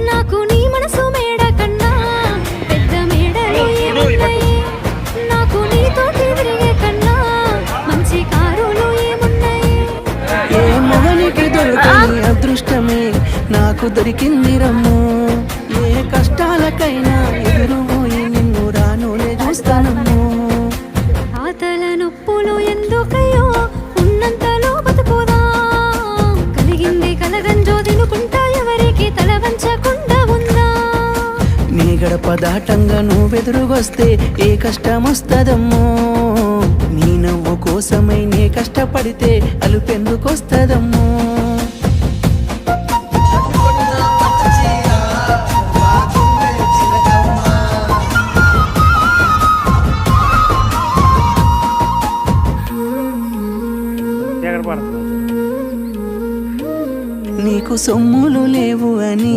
నాకు నీ మనసు మేడ కన్నా పెద్ద మేడలు ఏమున్నాయి, నాకు నీతోటి తిరిగే కన్నా మంచి కారులు ఏమున్నాయి. ఏ మొగనికి దొరకని అదృష్టమే నాకు దొరికింది రమ్ము, ఏ కష్టాలకైనా ఎదురుపోయి నిన్ను రానులే చూస్తానమ్ము. ఆతల నొప్పులు ఎందుకయ్యో ఉన్నంతలో బతుకుదా, కలిగింది కలగంజో తినుకుంటా ఎవరికి తల వంచకుండా ఉందా. నీ గడప దాటంగా నువ్వెదురుగొస్తే ఏ కష్టం వస్తదమ్మో, నీ నవ్వు కోసమై నే కష్టపడితే అలుపెందుకొస్తదమ్మో. నీకు సొమ్ములు లేవు అని